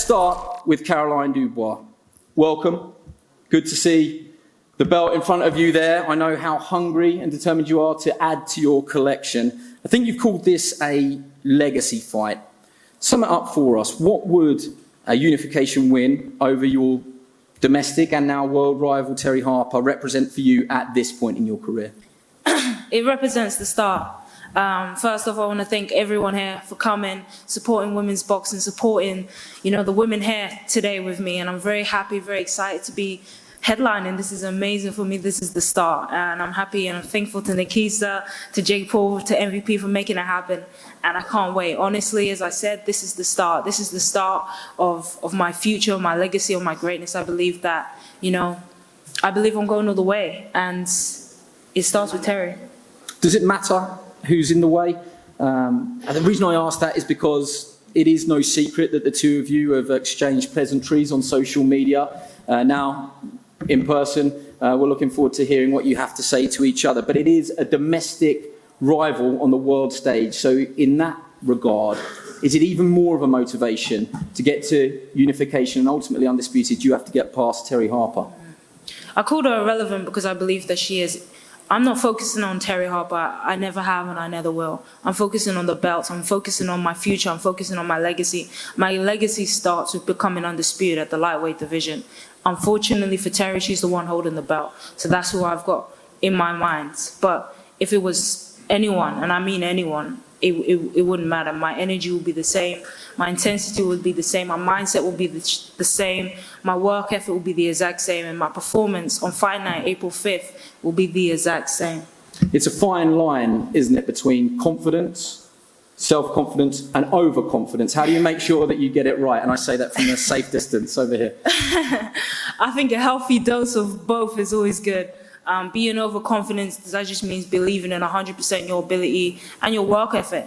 start with Caroline Dubois. Welcome. Good to see the belt in front of you there. I know how hungry and determined you are to add to your collection. I think you've called this a legacy fight. Sum it up for us. What would a unification win over your domestic and now world rival Terry Harper represent for you at this point in your career? It represents the start. First off, I want to thank everyone here for coming, supporting women's boxing, supporting, the women here today with me. And I'm very happy, very excited to be headlining. This is amazing for me. This is the start. And I'm happy and I'm thankful to Nakisa, to Jake Paul, to MvP for making it happen. And I can't wait. Honestly, as I said, this is the start. This is the start of my future, my legacy, of my greatness. I believe that, I believe I'm going all the way. And it starts with Terry. Does it matter who's in the way? And the reason I ask that is because it is no secret that the two of you have exchanged pleasantries on social media. Now, in person, we're looking forward to hearing what you have to say to each other. But it is a domestic rival on the world stage. So in that regard, is it even more of a motivation to get to unification and ultimately undisputed? You have to get past Terry Harper. I called her irrelevant because I believe that she is. I'm not focusing on Terry Harper. I never have and I never will. I'm focusing on the belts. I'm focusing on my future. I'm focusing on my legacy. My legacy starts with becoming undisputed at the lightweight division. Unfortunately for Terry, she's the one holding the belt. So that's who I've got in my mind. But if it was anyone, and I mean anyone, it wouldn't matter. My energy would be the same. My intensity would be the same. My mindset would be the same. My work effort will be the exact same. And my performance on fight night, April 5th, will be the exact same. It's a fine line, isn't it, between confidence, self-confidence, and overconfidence. How do you make sure that you get it right? And I say that from a safe distance over here. I think a healthy dose of both is always good. Being overconfident, that just means believing in 100% your ability and your work effort.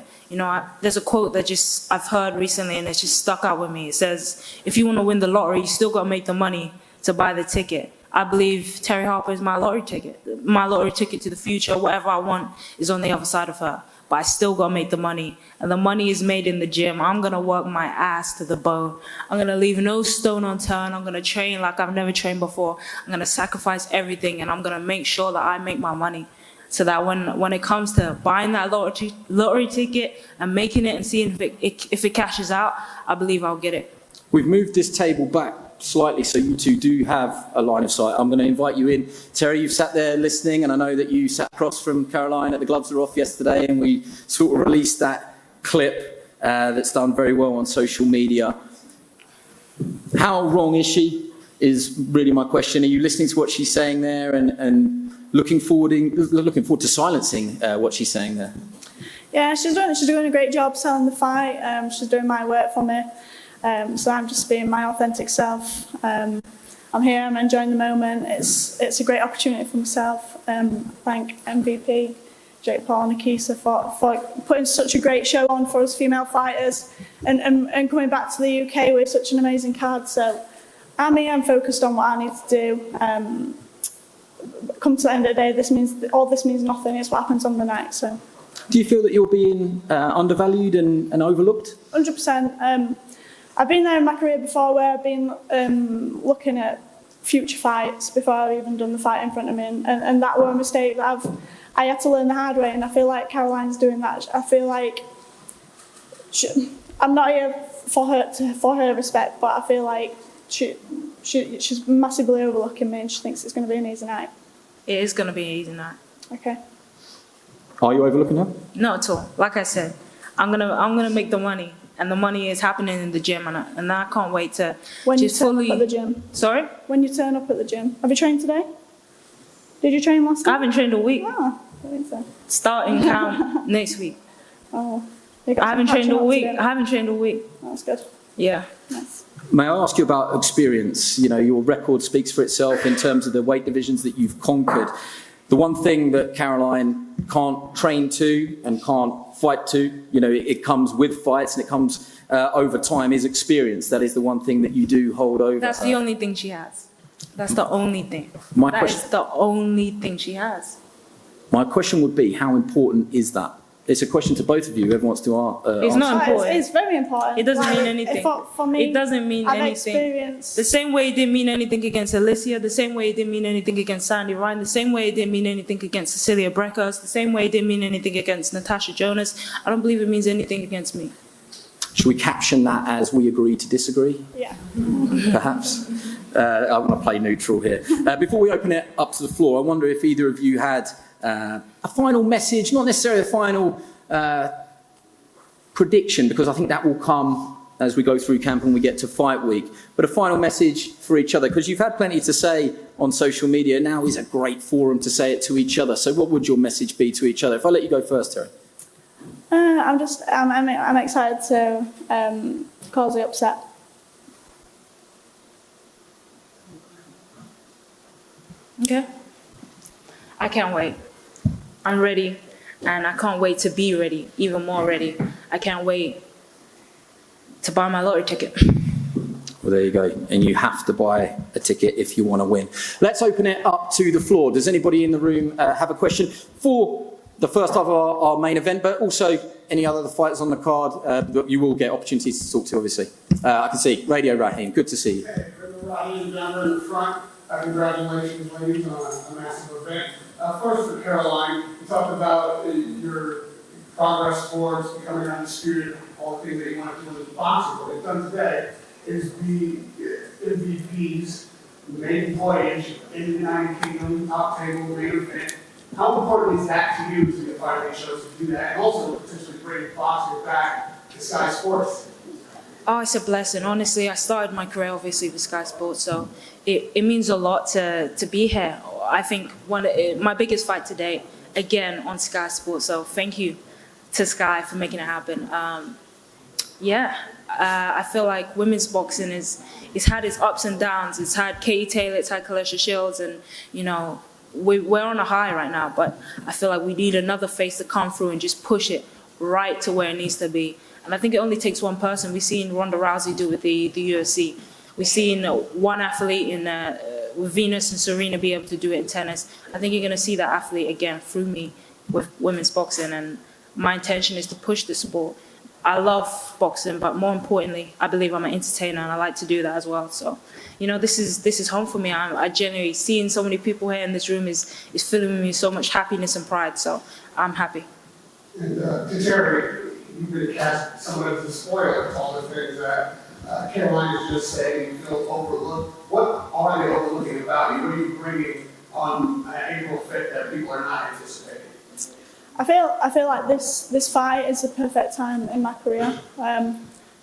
There's a quote that I've heard recently and it's just stuck out with me. It says, if you want to win the lottery, you still got to make the money to buy the ticket. I believe Terry Harper is my lottery ticket. My lottery ticket to the future. Whatever I want is on the other side of her. But I still got to make the money. And the money is made in the gym. I'm going to work my ass to the bone. I'm going to leave no stone unturned. I'm going to train like I've never trained before. I'm going to sacrifice everything. And I'm going to make sure that I make my money. So that when it comes to buying that lottery ticket and making it and seeing if it cashes out, I believe I'll get it. We've moved this table back slightly so you two do have a line of sight. I'm going to invite you in. Terry, you've sat there listening, and I know that you sat across from Caroline at the Gloves Are Off yesterday, and we sort of released that clip that's done very well on social media. How wrong is she, is really my question. Are you listening to what she's saying there and looking forward to silencing what she's saying there? Yeah, she's doing a great job selling the fight. She's doing my work for me. So I'm just being my authentic self. I'm here, I'm enjoying the moment. It's a great opportunity for myself. Thank MVP, Jake Paul and Nakisa for putting such a great show on for us female fighters and coming back to the UK with such an amazing card. So I'm focused on what I need to do. Come to the end of the day, all this means nothing. It's what happens on the night. So, do you feel that you're being undervalued and overlooked? 100%. I've been there in my career before where I've been looking at future fights before I've even done the fight in front of me, and that were a mistake that I had to learn the hard way, and I feel like Caroline's doing that. I feel like I'm not here for her respect, but I feel like she's massively overlooking me, and she thinks it's going to be an easy night. It is going to be an easy night. Okay. Are you overlooking her? Not at all. Like I said, I'm gonna make the money. And the money is happening in the gym, and I can't wait to when just you turn fully. Up at the gym. Sorry? When you turn up at the gym. Have you trained today? Did you train last week? I haven't trained all week. Oh, I think so. Starting camp next week. Oh. I haven't trained all week. That's good. Yeah. Nice. May I ask you about experience? Your record speaks for itself in terms of the weight divisions that you've conquered. The one thing that Caroline can't train to and can't fight to, it comes with fights and it comes over time, is experience. That is the one thing that you do hold over. That's the only thing she has. That's the only thing. That is the only thing she has. My question would be, how important is that it's a question to both of you. Whoever wants to It's not answer. important. It's very important. It doesn't Like, mean anything. For me, It doesn't mean I've anything. experienced. The same way it didn't mean anything against Alicia, the same way it didn't mean anything against Sandy Ryan, the same way it didn't mean anything against Cecilia Breckhurst, the same way it didn't mean anything against Natasha Jonas. I don't believe it means anything against me. Should we caption that as we agree to disagree? Yeah. Perhaps. I'm going to play neutral here. Before we open it up to the floor, I wonder if either of you had a final message, not necessarily a final prediction, because I think that will come as we go through camp and we get to fight week, but a final message for each other, because you've had plenty to say on social media. Now is a great forum to say it to each other. So what would your message be to each other? If I let you go first, Terry. I'm excited to cause the upset. Okay. I can't wait. I'm ready, and I can't wait to be ready, even more ready. I can't wait to buy my lottery ticket. Well, there you go. And you have to buy a ticket if you want to win. Let's open it up to the floor. Does anybody in the room have a question for the first half of our main event, but also any other fighters on the card that you will get opportunities to talk to, obviously? I can see. Radio Raheem, good to see you. Hey, Raheem down there in the front. Congratulations, ladies, on a massive event. First for Caroline, you talked about your progress towards becoming undisputed, all the things that you want to do as a boxer. What they've done today is be MVPs, main employees in the United Kingdom, top table, main event. How important is that to you to finally chose to do that, and also potentially bring boxing back to Sky Sports? Oh, it's a blessing. Honestly, I started my career obviously with Sky Sports, so it means a lot to be here. I think my biggest fight today, again, on Sky Sports, so thank you to Sky for making it happen. I feel like women's boxing it's had its ups and downs. It's had Katie Taylor, it's had Kalesha Shields, and, you know, we're on a high right now, but I feel like we need another face to come through and just push it right to where it needs to be. And I think it only takes one person. We've seen Ronda Rousey do with the UFC. We've seen one athlete with Venus and Serena be able to do it in tennis. I think you're going to see that athlete again through me with women's boxing. And my intention is to push the sport. I love boxing, but more importantly, I believe I'm an entertainer, and I like to do that as well. So, you know, this is home for me. I genuinely, seeing so many people here in this room is filling me with so much happiness and pride. So I'm happy. And to Terry, you've been cast somewhat as a spoiler of all the things that Caroline is just saying you feel overlooked. What are they overlooking about you? What are you bringing on April 5th that people are not anticipating? I feel like this fight is the perfect time in my career.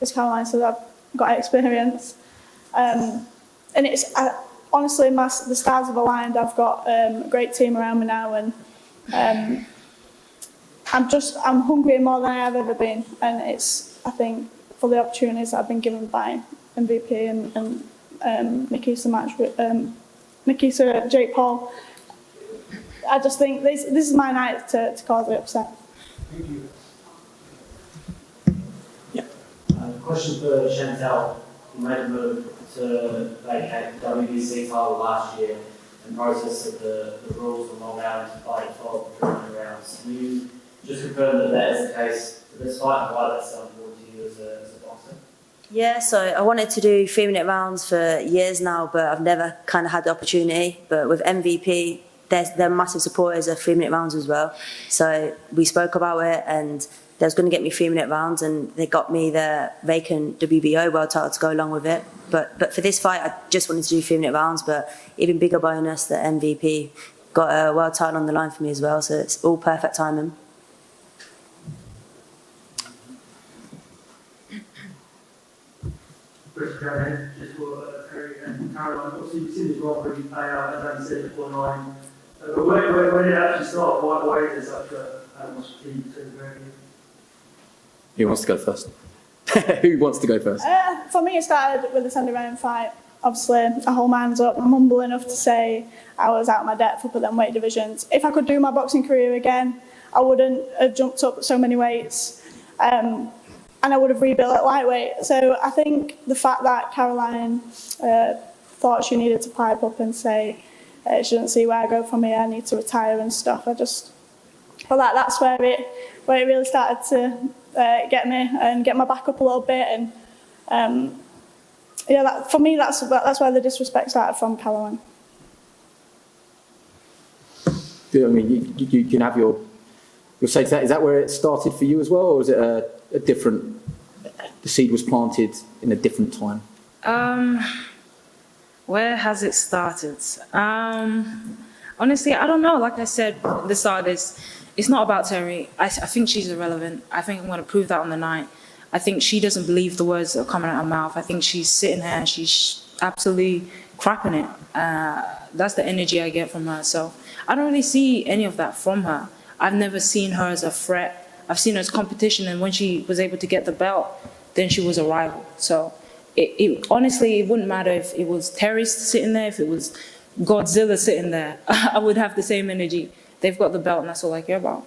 As Caroline said, I've got experience, and it's honestly the stars have aligned. I've got a great team around me now, and I'm hungry more than I have ever been, and it's, I think, for the opportunities that I've been given by MvP and Nakisa Jake Paul. I just think this is my night to cause the upset. Thank you. Yeah. Question for Chantelle. You made a move to vacate the WBC title last year and protested the rules were not allowed to fight 12 preliminary rounds. Can you just confirm that is the case for this fight and why that's so important to you as a boxer? Yeah, so I wanted to do 3-minute rounds for years now, but I've never kind of had the opportunity. But with MVP, they're massive supporters of 3-minute rounds as well. So we spoke about it, and they was going to get me 3-minute rounds, and they got me the vacant WBO world title to go along with it. But for this fight, I just wanted to do 3-minute rounds. But even bigger bonus that MVP got a world title on the line for me as well. So it's all perfect timing. Just for Terry and Caroline, obviously you've seen this robbery play out, as I said before, nine. But where did it actually start? Why is there such a much between the two? Who wants to go first? Who wants to go first? For me, it started with the Sandy Ryan fight. Obviously, I hold my hands up. I'm humble enough to say I was out of my depth up at them weight divisions. If I could do my boxing career again, I wouldn't have jumped up so many weights. And I would have rebuilt at lightweight. So I think the fact that Caroline thought she needed to pipe up and say she doesn't see where I go from here, I need to retire and stuff. I just feel like that's where where it really started to get me and get my back up a little bit. And for me, that's where the disrespect started from, Caroline. I mean, you can have your say to that. Is that where it started for you as well, or is it a different? The seed was planted in a different time. Where has it started? Honestly, I don't know. Like I said at the start of this, it's not about Terry. I think she's irrelevant. I think I'm going to prove that on the night. I think she doesn't believe the words that are coming out of her mouth. I think she's sitting there and she's absolutely crapping it. That's the energy I get from her. So I don't really see any of that from her. I've never seen her as a threat. I've seen her as competition, and when she was able to get the belt, then she was a rival. So honestly, it wouldn't matter if it was Terry sitting there, if it was Godzilla sitting there. I would have the same energy. They've got the belt, and that's all I care about.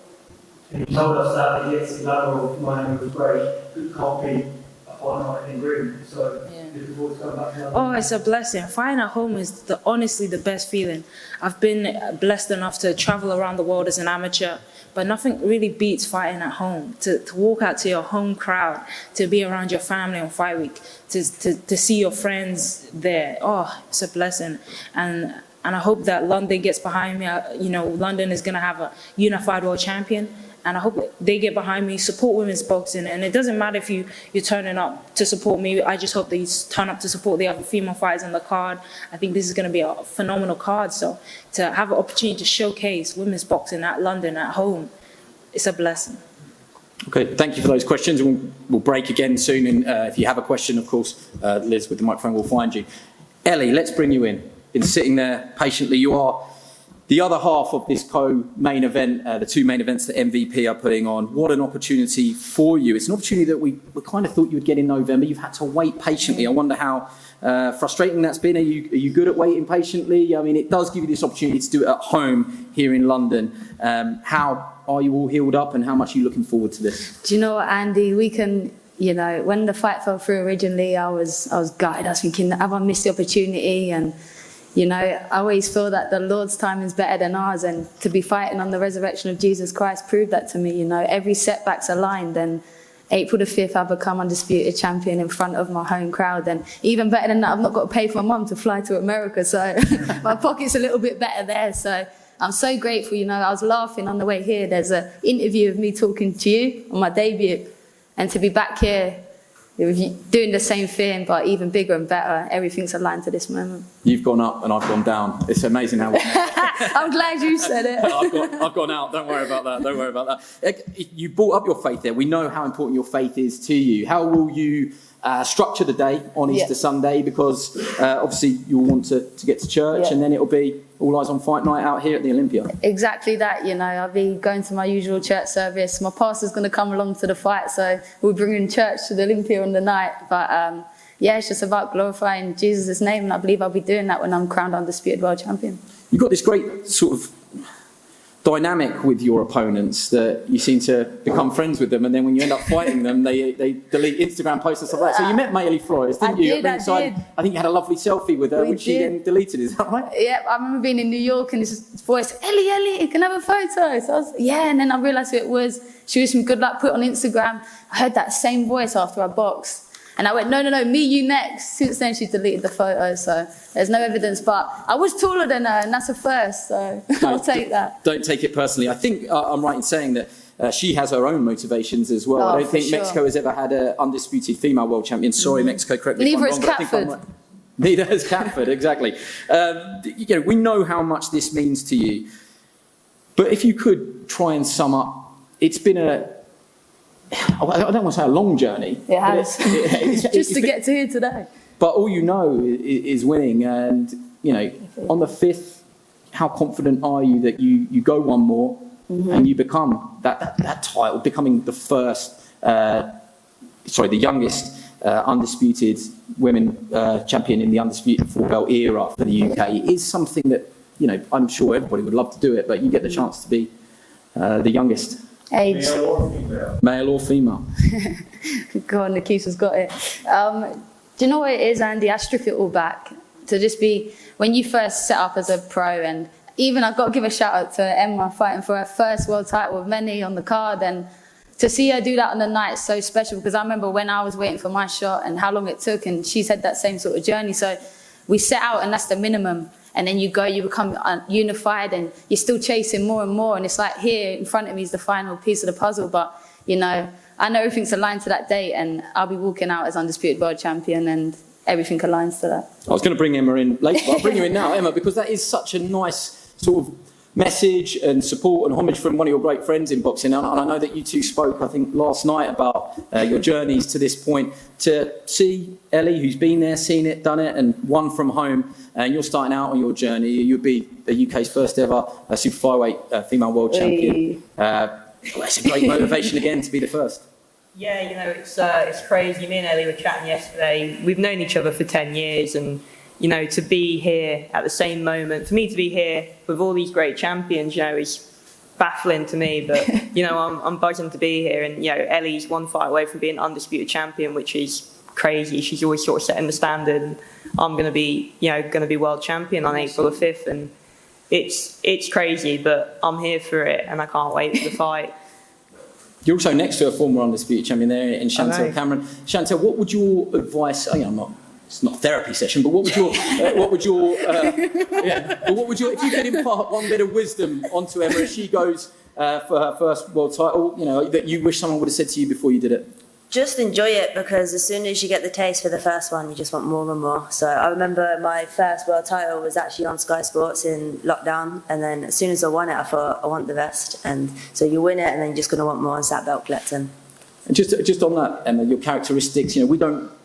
You told us that the UFC Lightweight World was great, but can't be a fortnight in room. So looking forward to going back to that. Oh, it's a blessing. Fighting at home is honestly the best feeling. I've been blessed enough to travel around the world as an amateur, but nothing really beats fighting at home. To walk out to your home crowd, to be around your family on fight week, to see your friends there. Oh, it's a blessing. And I hope that London gets behind me. London is going to have a unified world champion. And I hope they get behind me, support women's boxing. And it doesn't matter if you're turning up to support me. I just hope that you turn up to support the other female fighters on the card. I think this is going to be a phenomenal card. So to have an opportunity to showcase women's boxing at London, at home, it's a blessing. Okay, thank you for those questions. We'll break again soon. And if you have a question, of course, Liz with the microphone will find you. Ellie, let's bring you in. Been sitting there patiently. You are the other half of this co-main event, the two main events that MVP are putting on. What an opportunity for you. It's an opportunity that we kind of thought you would get in November. You've had to wait patiently. I wonder how frustrating that's been. Are you good at waiting patiently? I mean, it does give you this opportunity to do it at home here in London. How are you all healed up, and how much are you looking forward to this? Do you know what, Andy? We can, when the fight fell through originally, I was gutted. I was thinking, have I missed the opportunity? And I always feel that the Lord's time is better than ours, and to be fighting on the resurrection of Jesus Christ proved that to me. Every setback's aligned, and April the 5th, I become undisputed champion in front of my home crowd. And even better than that, I've not got to pay for my mum to fly to America, so my pocket's a little bit better there. So I'm so grateful. I was laughing on the way here. There's an interview of me talking to you on my debut, and to be back here doing the same thing, but even bigger and better. Everything's aligned to this moment. You've gone up and I've gone down. It's amazing how. I'm glad you said it. I've gone out. Don't worry about that. Don't worry about that. You brought up your faith there. We know how important your faith is to you. How will you structure the day on Easter Sunday? Because obviously you'll want to get to church, and then it'll be all eyes on fight night out here at the Olympia. Exactly that. I'll be going to my usual church service. My pastor's going to come along to the fight, so we'll bring in church to the Olympia on the night. But it's just about glorifying Jesus' name, and I believe I'll be doing that when I'm crowned undisputed world champion. You've got this great sort of dynamic with your opponents that you seem to become friends with them, and then when you end up fighting them, they delete Instagram posts and stuff like that. So you met Maëlie Flores, didn't you? I did. I think you had a lovely selfie with her, which she then deleted. Is that right? Yeah, I remember being in New York and this voice, Ellie, can I have a photo? So I was, and then I realised who it was. She wished me good luck, put it on Instagram. I heard that same voice after I boxed. And I went, no, me, you next. Since then, she deleted the photo, so there's no evidence. But I was taller than her, and that's a first, so I'll take that. Don't take it personally. I think I'm right in saying that she has her own motivations as well. Oh, I don't think Mexico has ever had an undisputed female world champion. Sorry, Mexico, correct me if I'm wrong. Neither has Catford. Neither has Catford, exactly. We know how much this means to you. But if you could try and sum up, it's been I don't want to say a long journey. It has. Just to get to here today. But all you know is winning. And, on the 5th, how confident are you that you go one more and you become that title, becoming the the youngest undisputed women champion in the undisputed 4-belt era for the UK? It is something that, I'm sure everybody would love to do it, but you get the chance to be the youngest. Age. Male or female. Go on, Nakisa's got it. Do you know what it is, Andy? I strip it all back to just be, when you first set up as a pro, and even I've got to give a shout out to Emma fighting for her first world title with many on the card, and to see her do that on the night is so special, because I remember when I was waiting for my shot and how long it took, and she's had that same sort of journey. So we set out and that's the minimum. And then you go, you become unified and you're still chasing more and more. And it's like here in front of me is the final piece of the puzzle. But, you know, I know everything's aligned to that date, and I'll be walking out as undisputed world champion, and everything aligns to that. I was going to bring Emma in later, but I'll bring you in now, Emma, because that is such a nice sort of message and support and homage from one of your great friends in boxing. And I know that you two spoke, I think, last night about your journeys to this point. To see Ellie, who's been there, seen it, done it, and won from home, and you're starting out on your journey. You'll be the UK's first ever super flyweight female world champion. It's a great motivation again to be the first. Yeah, you know, it's crazy. Me and Ellie were chatting yesterday. We've known each other for 10 years, and you know, to be here at the same moment, for me to be here with all these great champions, you know, is baffling to me. But you know, I'm buzzing to be here, and you know, Ellie's one fight away from being undisputed champion, which is crazy. She's always sort of setting the standard. And I'm going to be, you know, going to be world champion on April the 5th, and it's crazy, but I'm here for it, and I can't wait for the fight. You're also next to a former undisputed champion there in Chantelle Cameron. Chantelle, what would your advice? It's not a therapy session, but what would your if you could impart one bit of wisdom onto Emma as she goes for her first world title, you know, that you wish someone would have said to you before you did it? Just enjoy it, because as soon as you get the taste for the first one, you just want more and more. So I remember my first world title was actually on Sky Sports in lockdown, and then as soon as I won it, I thought I want the rest. And so you win it, and then you're just going to want more and start belt collecting. And just on that, Emma, your characteristics, you know, we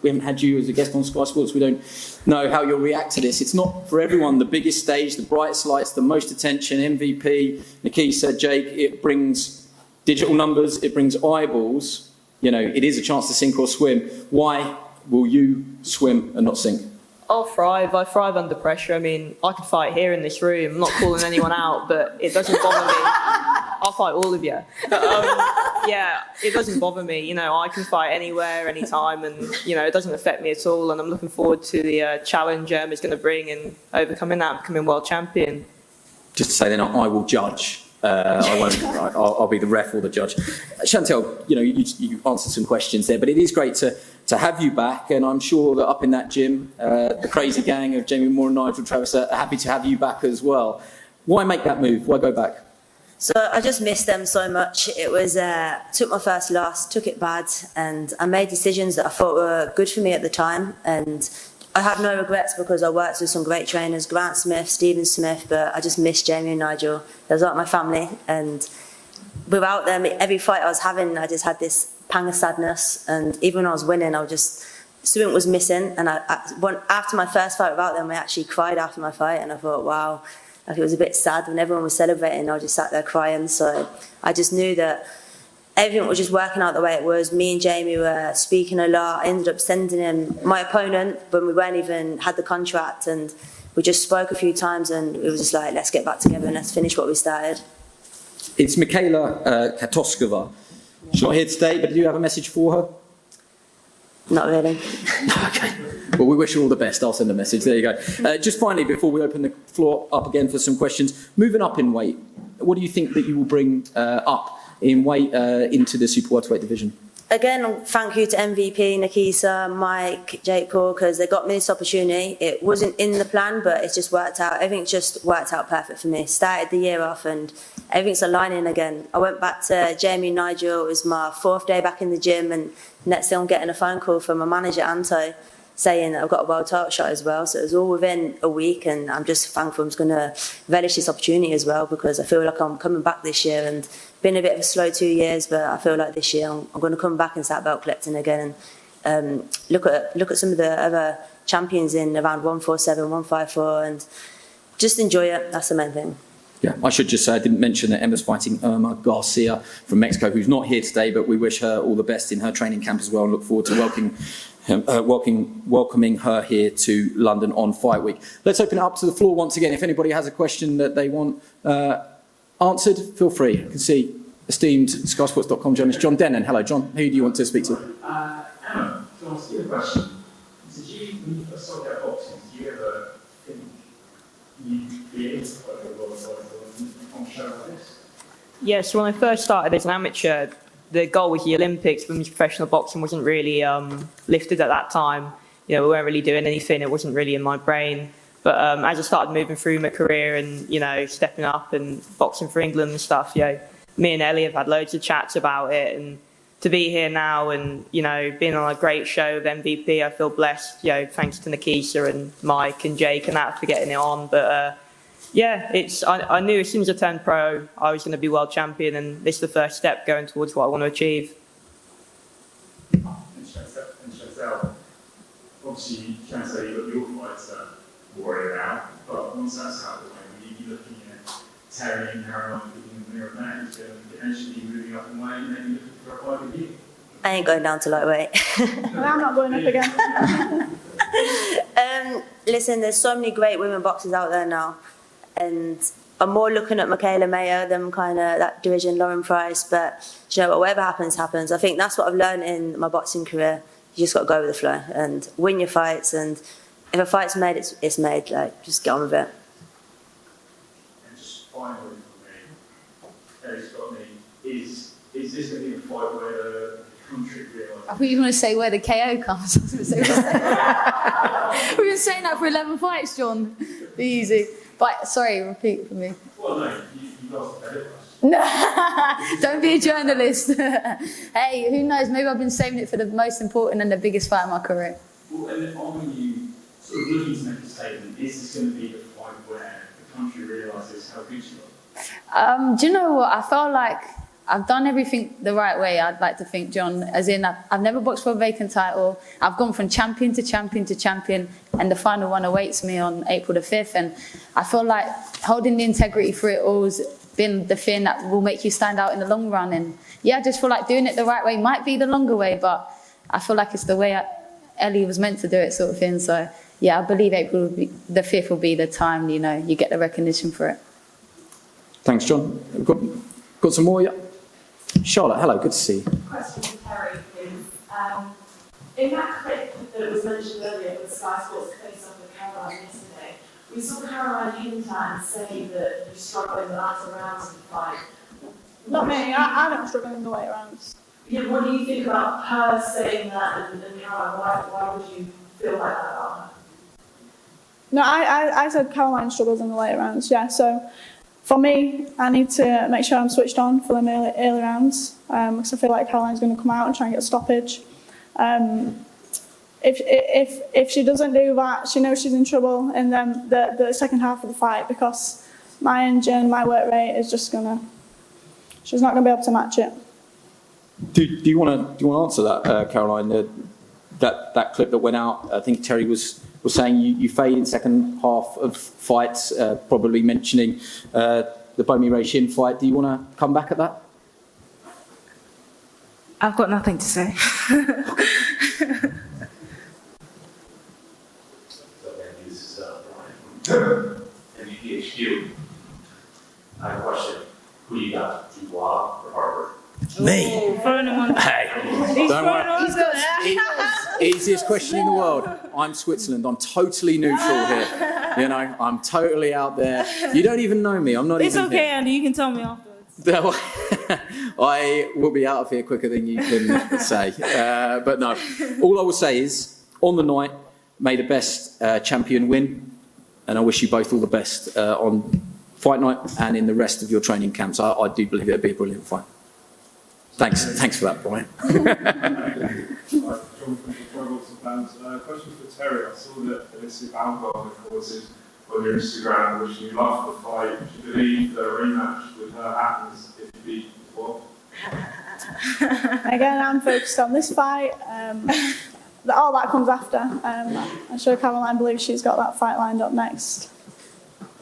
haven't had you as a guest on Sky Sports, we don't know how you'll react to this. It's not for everyone the biggest stage, the brightest lights, the most attention, MVP, Nakisa, Jake, it brings digital numbers, it brings eyeballs. You know, it is a chance to sink or swim. Why will you swim and not sink? I'll thrive. I thrive under pressure. I mean, I could fight here in this room. I'm not calling anyone out, but it doesn't bother me. I'll fight all of you. Yeah, it doesn't bother me. You know, I can fight anywhere, anytime, and, you know, it doesn't affect me at all. And I'm looking forward to the challenge Emma's going to bring in overcoming that and becoming world champion. Just to say then, I will judge. I won't. I'll be the ref or the judge. Chantelle, you know, you answered some questions there, but it is great to have you back, and I'm sure that up in that gym, the crazy gang of Jamie Moore and Nigel Travis are happy to have you back as well. Why make that move? Why go back? So I just missed them so much. It was took my first loss, took it bad, and I made decisions that I thought were good for me at the time, and I have no regrets because I worked with some great trainers, Grant Smith, Stephen Smith, but I just miss Jamie and Nigel. They was like my family, and without them, every fight I was having, I just had this pang of sadness, and even when I was winning, something was missing, and after my first fight without them, I actually cried after my fight, and I thought, wow, like it was a bit sad when everyone was celebrating, I just sat there crying, so I just knew that everything was just working out the way it was. Me and Jamie were speaking a lot. I ended up sending him my opponent when we weren't even had the contract, and we just spoke a few times, and it was just like, let's get back together and let's finish what we started. It's Michaela Katoskova. She's not here today, but do you have a message for her? Not really. Okay. Well, we wish her all the best. I'll send a message. There you go. Just finally, before we open the floor up again for some questions, moving up in weight, what do you think that you will bring up in weight into the super welterweight division? Again, thank you to MVP, Nakisa, Mike, Jake Paul, because they got me this opportunity. It wasn't in the plan, but it's just worked out. Everything just worked out perfect for me. Started the year off and everything's aligning again. I went back to Jamie and Nigel. It was my 4th day back in the gym, and next thing I'm getting a phone call from my manager, Anto, saying that I've got a world title shot as well. So it was all within a week, and I'm just thankful I'm just going to relish this opportunity as well, because I feel like I'm coming back this year, and been a bit of a slow 2 years, but I feel like this year I'm going to come back and start belt collecting again, and look at some of the other champions in around 147, 154, and just enjoy it. That's the main thing. Yeah, I should just say I didn't mention that Emma's fighting Irma Garcia from Mexico, who's not here today, but we wish her all the best in her training camp as well, and look forward to welcoming her here to London on Fight Week. Let's open it up to the floor once again. If anybody has a question that they want answered, feel free. I can see esteemed SkySports.com journalist John Dennon. Hello, John. Who do you want to speak to? Emma, to ask you a question. Did you, when you first started out boxing, did you ever think you'd be able to fight a world title on a show like this? Yes, when I first started as an amateur, the goal was the Olympics. Women's professional boxing wasn't really lifted at that time. You know, we weren't really doing anything. It wasn't really in my brain. But as I started moving through my career and, you know, stepping up and boxing for England and stuff, you know, me and Ellie have had loads of chats about it. And to be here now and, you know, being on a great show with MVP, I feel blessed, you know, thanks to Nakisa and Mike and Jake and that for getting it on. But, yeah, I knew as soon as I turned pro, I was going to be world champion, and this is the first step going towards what I want to achieve. And Chantelle, obviously, you can't say you've got your fights that worry out, but once that's out of the way, will you be looking at Terry and Caroline looking in the mirror now, who's going to potentially be moving up in weight and maybe looking for a fight with you? I ain't going down to lightweight. Well, I'm not going up again. Listen, there's so many great women boxers out there now, and I'm more looking at Michaela Mayer than kind of that division, Lauren Price. But you know what, whatever happens, happens. I think that's what I've learned in my boxing career. You just got to go with the flow and win your fights. And if a fight's made, it's made. Like, just get on with it. And just finally for me, Ellie Scotney, is this going to be a fight where the country realises? I thought you were going to say where the KO comes. I was going to say, we've been saying that for 11 fights, John. Be easy. But sorry, repeat for me. Well, no, you lost the credit. No, don't be a journalist. Hey, who knows? Maybe I've been saving it for the most important and the biggest fight of my career. Well, and then when you sort of looking to make a statement, is this going to be the fight where the country realises how good you are? Do you know what? I felt like I've done everything the right way, I'd like to think, John. As in, I've never boxed for a vacant title. I've gone from champion to champion to champion, and the final one awaits me on April the 5th. And I feel like holding the integrity through it all has been the thing that will make you stand out in the long run. And yeah, I just feel like doing it the right way might be the longer way, but I feel like it's the way Ellie was meant to do it, sort of thing. So yeah, I believe April the 5th will be the time, you know, you get the recognition for it. Thanks, John. We've got some more, yeah? Charlotte, hello, good to see you. Question for Terry, please. In that clip that was mentioned earlier with Sky Sports face-off with Caroline yesterday, we saw Caroline hint at and say that you struggle in the latter rounds of the fight. Not me, I don't struggle in the late rounds. Yeah, what do you think about her saying that and Caroline, why would you feel like that about her? No, I said Caroline struggles in the later rounds, yeah. So for me, I need to make sure I'm switched on for them early rounds, because I feel like Caroline's going to come out and try and get a stoppage. If she doesn't do that, she knows she's in trouble in the second half of the fight, because my engine, my work rate is just she's not going to be able to match it. Do you want to answer that, Caroline? That clip that went out, I think Terry was saying you fade in second half of fights, probably mentioning the Bomi Ray Shin fight. Do you want to come back at that? I've got nothing to say. This is Brian from MvP. I have a question. Who you got, Dubois or Harper? Me. Throwing him on. Hey, don't worry. Easiest question in the world. I'm Switzerland. I'm totally neutral here. You know, I'm totally out there. You don't even know me. I'm not It's even okay, here. Andy. You can tell me afterwards. I will be out of here quicker than you can say. But no, all I will say is, on the night, may the best champion win, and I wish you both all the best on fight night and in the rest of your training camps. I do believe it'll be a brilliant fight. Thanks for that, Brian. Question for Terry. I saw that Elise Scotney reported on your Instagram wishing you luck for the fight. Do you believe the rematch with her happens if you beat Dubois? Again, I'm focused on this fight. All that comes after. I'm sure Caroline believes she's got that fight lined up next.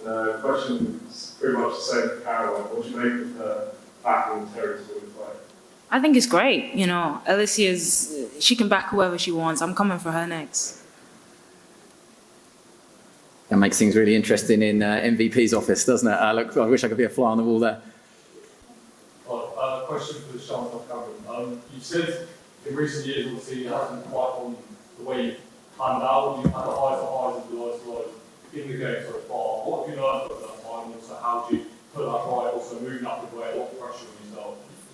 The question is pretty much the same for Caroline. What do you make of her backing Terry's fight? I think it's great. You know, she can back whoever she wants. I'm coming for her next. That makes things really interesting in MVP's office, doesn't it? I wish I could be a fly on the wall there. Question for Chantelle Cameron. You've said in recent years, obviously, it hasn't quite gone the way you've planned out. You've had the highs and highs and the lows and lows in the game so far. What have you learned from that time? Also, how do you put that right? Also, moving up the way, a lot of pressure on yourself.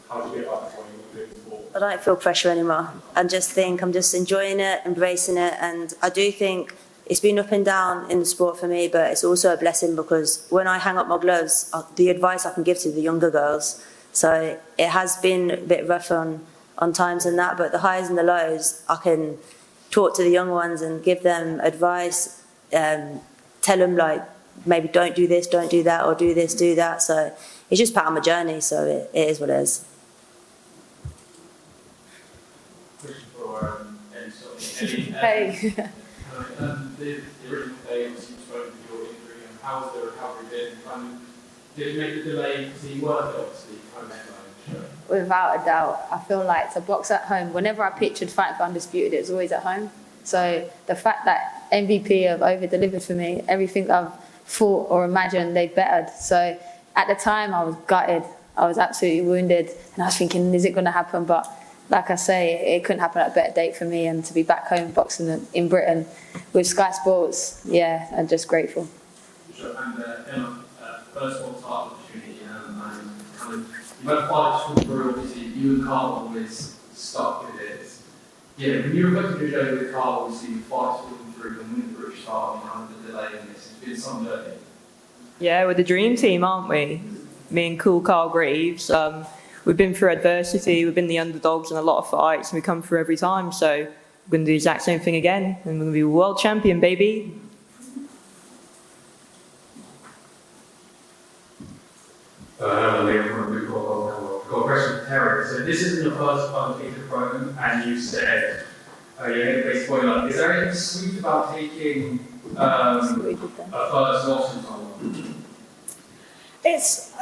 How do you get back to where you want to be? I don't feel pressure anymore. I just think I'm just enjoying it, embracing it, and I do think it's been up and down in the sport for me, but it's also a blessing because when I hang up my gloves, the advice I can give to the younger girls. So it has been a bit rough on times and that, but the highs and the lows, I can talk to the young ones and give them advice, tell them like, maybe don't do this, don't do that, or do this, do that. So it's just part of my journey, so it is what it is. Question for Ellie Scotney. Hey. The original day, obviously, you spoke of your injury, and how has the recovery been? Did it make the delay seem worth it, obviously, home show? Without a doubt, I feel like to box at home, whenever I pictured fighting for Undisputed, it was always at home. So the fact that MVP have over-delivered for me, everything I've thought or imagined, they bettered. So at the time, I was gutted. I was absolutely wounded. And I was thinking, is it going to happen? But like I say, it couldn't happen at a better date for me. And to be back home boxing in Britain with Sky Sports, yeah, I'm just grateful. Sure. And Emma, first one title opportunity, and kind of, you've had quite a through, obviously, you and Carl always stuck with it. Yeah, when you reflect on your journey with Carl, obviously, you fight through and win the British title, and kind of the delay in this, it's been some journey. Yeah, we're the dream team, aren't we? Me and cool Carl Greaves. We've been through adversity, we've been the underdogs in a lot of fights, and we come through every time. So we're going to do the exact same thing again, and we're going to be world champion, baby. Hello, Liam. We've got a question for Terry. So this isn't your first undefeated opponent, and you said you're heavyweight spoiler. Is there anything sweet about taking a first loss in Taiwan?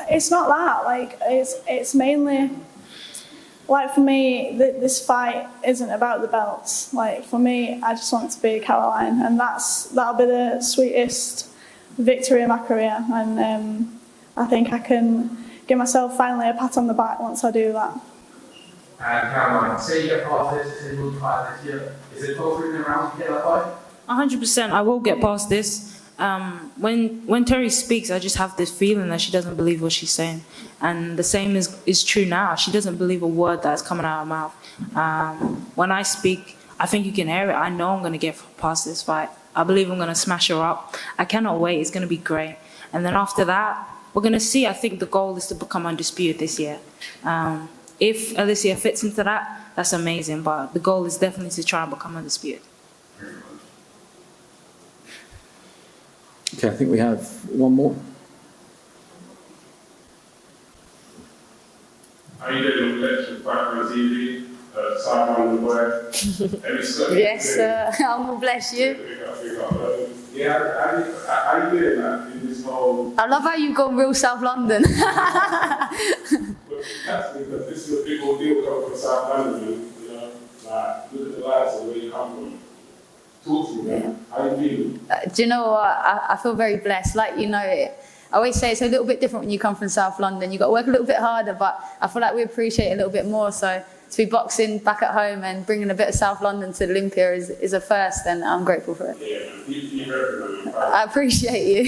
It's not that. Like it's mainly like for me, this fight isn't about the belts. Like for me, I just want to be Caroline, and that'll be the sweetest victory in my career. And I think I can give myself finally a pat on the back once I do that. And Caroline, say you get past this, say you'll fight this year. Is it 12 rounds to get that fight? 100%, I will get past this. When Terry speaks, I just have this feeling that she doesn't believe what she's saying. And the same is true now. She doesn't believe a word that's coming out of her mouth. When I speak, I think you can hear it. I know I'm going to get past this fight. I believe I'm going to smash her up. I cannot wait. It's going to be great. And then after that, we're going to see. I think the goal is to become undisputed this year. If Alicia fits into that, that's amazing. But the goal is definitely to try and become undisputed. Okay, I think we have one more. How you doing? Lecture back on TV, sideline Dubois. Ellie Scotney. Yes, sir. I'm bless you. Yeah, how you doing, man, in this whole... I love how you've gone real South London. Because this is a big old deal coming from South London, you know? Like, look at the lights and where you come from. Talk to me, man. How you feeling? Do you know what? I feel very blessed. Like, you know, I always say it's a little bit different when you come from South London. You've got to work a little bit harder, but I feel like we appreciate it a little bit more. So to be boxing back at home and bringing a bit of South London to Olympia is a first, and I'm grateful for it. Yeah, I appreciate you.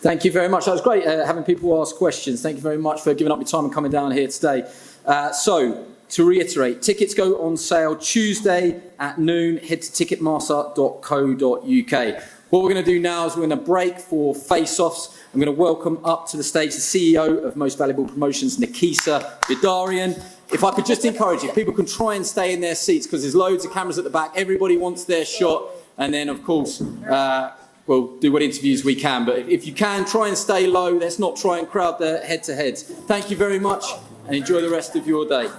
Thank you very much. That was great having people ask questions. Thank you very much for giving up your time and coming down here today. So, to reiterate, tickets go on sale Tuesday at noon. Head to ticketmaster.co.uk. What we're going to do now is we're going to break for face-offs. I'm going to welcome up to the stage the CEO of Most Valuable Promotions, Nakisa Bidarian. If I could just encourage you, people can try and stay in their seats because there's loads of cameras at the back. Everybody wants their shot. And then, of course, we'll do what interviews we can. But if you can, try and stay low. Let's not try and crowd the head-to-heads. Thank you very much and enjoy the rest of your day.